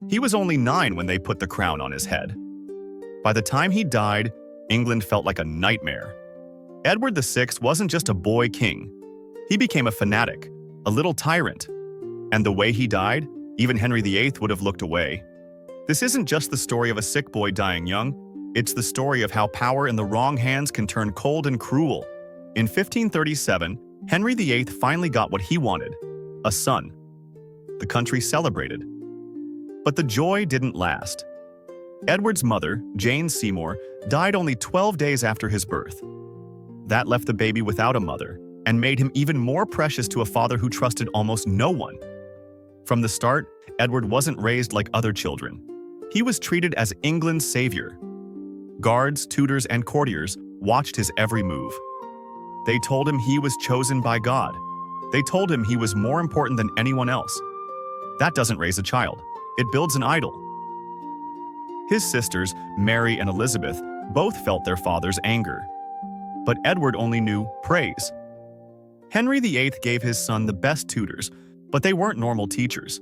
He was only 9 when they put the crown on his head. By the time he died, England felt like a nightmare. Edward VI wasn't just a boy king. He became a fanatic, a little tyrant. And the way he died, even Henry VIII would have looked away. This isn't just the story of a sick boy dying young. It's the story of how power in the wrong hands can turn cold and cruel. In 1537, Henry VIII finally got what he wanted, a son. The country celebrated. But the joy didn't last. Edward's mother, Jane Seymour, died only 12 days after his birth. That left the baby without a mother and made him even more precious to a father who trusted almost no one. From the start, Edward wasn't raised like other children. He was treated as England's savior. Guards, tutors, and courtiers watched his every move. They told him he was chosen by God. They told him he was more important than anyone else. That doesn't raise a child. It builds an idol. His sisters, Mary and Elizabeth, both felt their father's anger. But Edward only knew praise. Henry VIII gave his son the best tutors, but they weren't normal teachers.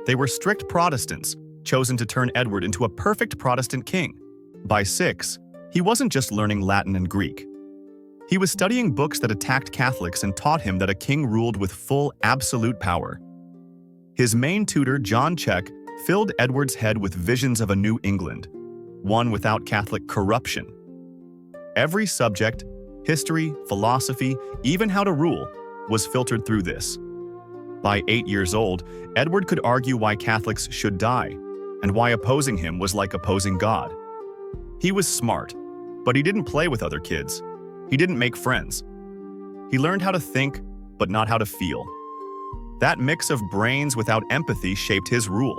They were strict Protestants, chosen to turn Edward into a perfect Protestant king. By 6, he wasn't just learning Latin and Greek. He was studying books that attacked Catholics and taught him that a king ruled with full, absolute power. His main tutor, John Check, filled Edward's head with visions of a new England, one without Catholic corruption. Every subject, history, philosophy, even how to rule, was filtered through this. By 8 years old, Edward could argue why Catholics should die, and why opposing him was like opposing God. He was smart, but he didn't play with other kids. He didn't make friends. He learned how to think, but not how to feel. That mix of brains without empathy shaped his rule.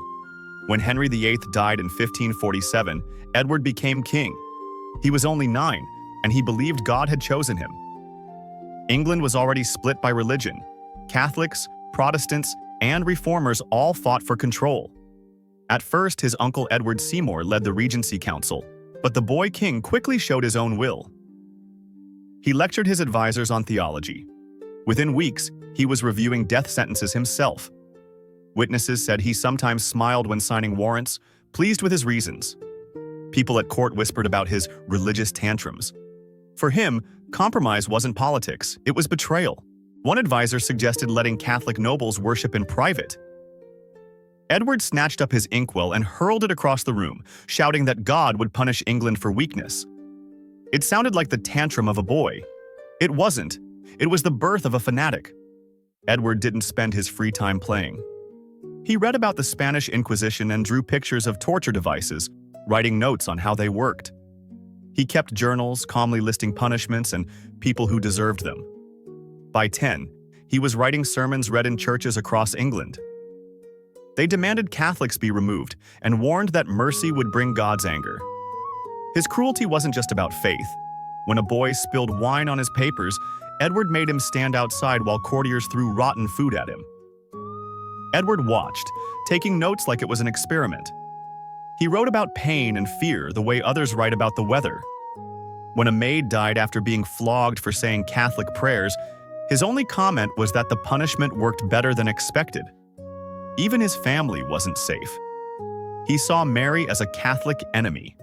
When Henry VIII died in 1547, Edward became king. He was only 9, and he believed God had chosen him. England was already split by religion. Catholics, Protestants, and Reformers all fought for control. At first, his uncle Edward Seymour led the Regency Council, but the boy king quickly showed his own will. He lectured his advisors on theology. Within weeks, he was reviewing death sentences himself. Witnesses said he sometimes smiled when signing warrants, pleased with his reasons. People at court whispered about his religious tantrums. For him, compromise wasn't politics, it was betrayal. One advisor suggested letting Catholic nobles worship in private. Edward snatched up his inkwell and hurled it across the room, shouting that God would punish England for weakness. It sounded like the tantrum of a boy. It wasn't. It was the birth of a fanatic. Edward didn't spend his free time playing. He read about the Spanish Inquisition and drew pictures of torture devices, writing notes on how they worked. He kept journals, calmly listing punishments and people who deserved them. By 10, he was writing sermons read in churches across England. They demanded Catholics be removed and warned that mercy would bring God's anger. His cruelty wasn't just about faith. When a boy spilled wine on his papers, Edward made him stand outside while courtiers threw rotten food at him. Edward watched, taking notes like it was an experiment. He wrote about pain and fear the way others write about the weather. When a maid died after being flogged for saying Catholic prayers, his only comment was that the punishment worked better than expected. Even his family wasn't safe. He saw Mary as a Catholic enemy.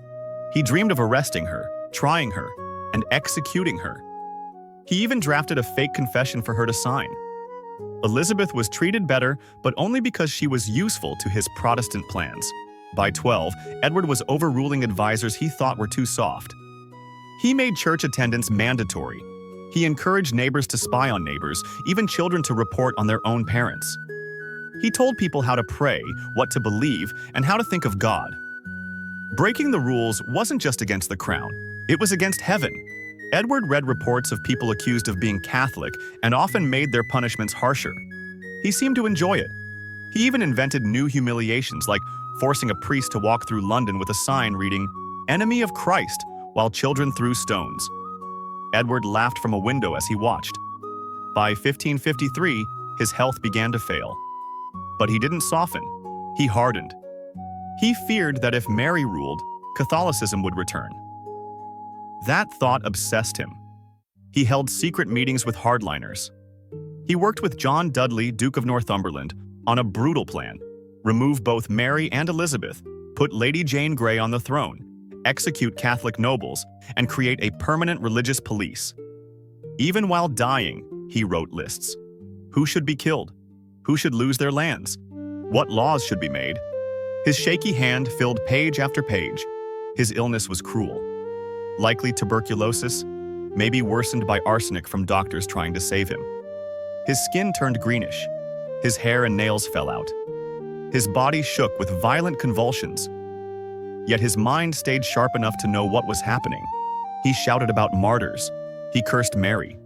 He dreamed of arresting her, trying her, and executing her. He even drafted a fake confession for her to sign. Elizabeth was treated better, but only because she was useful to his Protestant plans. By 12, Edward was overruling advisors he thought were too soft. He made church attendance mandatory. He encouraged neighbors to spy on neighbors, even children to report on their own parents. He told people how to pray, what to believe, and how to think of God. Breaking the rules wasn't just against the crown, it was against heaven. Edward read reports of people accused of being Catholic and often made their punishments harsher. He seemed to enjoy it. He even invented new humiliations, like forcing a priest to walk through London with a sign reading, "Enemy of Christ," while children threw stones. Edward laughed from a window as he watched. By 1553, his health began to fail. But he didn't soften. He hardened. He feared that if Mary ruled, Catholicism would return. That thought obsessed him. He held secret meetings with hardliners. He worked with John Dudley, Duke of Northumberland, on a brutal plan. remove both Mary and Elizabeth, put Lady Jane Grey on the throne, execute Catholic nobles, and create a permanent religious police. Even while dying, he wrote lists. Who should be killed? Who should lose their lands? What laws should be made? His shaky hand filled page after page. His illness was cruel. Likely tuberculosis, maybe worsened by arsenic from doctors trying to save him. His skin turned greenish. His hair and nails fell out. His body shook with violent convulsions. Yet his mind stayed sharp enough to know what was happening. He shouted about martyrs. He cursed Mary.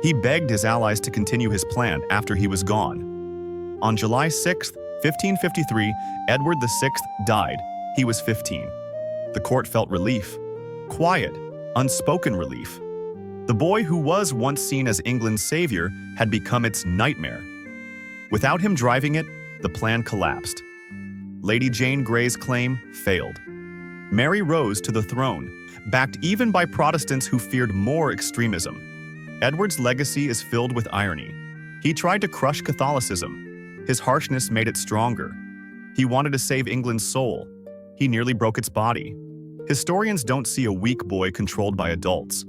He begged his allies to continue his plan after he was gone. On July 6, 1553, Edward VI died. He was 15. The court felt relief. Quiet, unspoken relief. The boy who was once seen as England's savior had become its nightmare. Without him driving it, the plan collapsed. Lady Jane Grey's claim failed. Mary rose to the throne, backed even by Protestants who feared more extremism. Edward's legacy is filled with irony. He tried to crush Catholicism. His harshness made it stronger. He wanted to save England's soul. He nearly broke its body. Historians don't see a weak boy controlled by adults.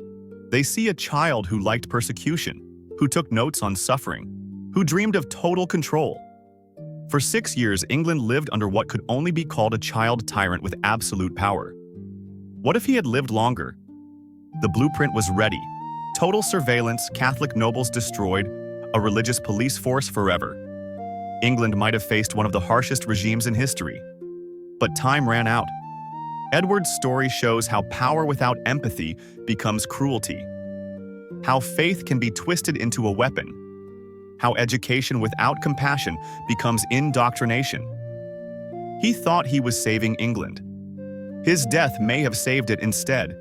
They see a child who liked persecution, who took notes on suffering, who dreamed of total control. For 6 years, England lived under what could only be called a child tyrant with absolute power. What if he had lived longer? The blueprint was ready. Total surveillance, Catholic nobles destroyed, a religious police force forever. England might have faced one of the harshest regimes in history. But time ran out. Edward's story shows how power without empathy becomes cruelty. How faith can be twisted into a weapon. How education without compassion becomes indoctrination. He thought he was saving England. His death may have saved it instead.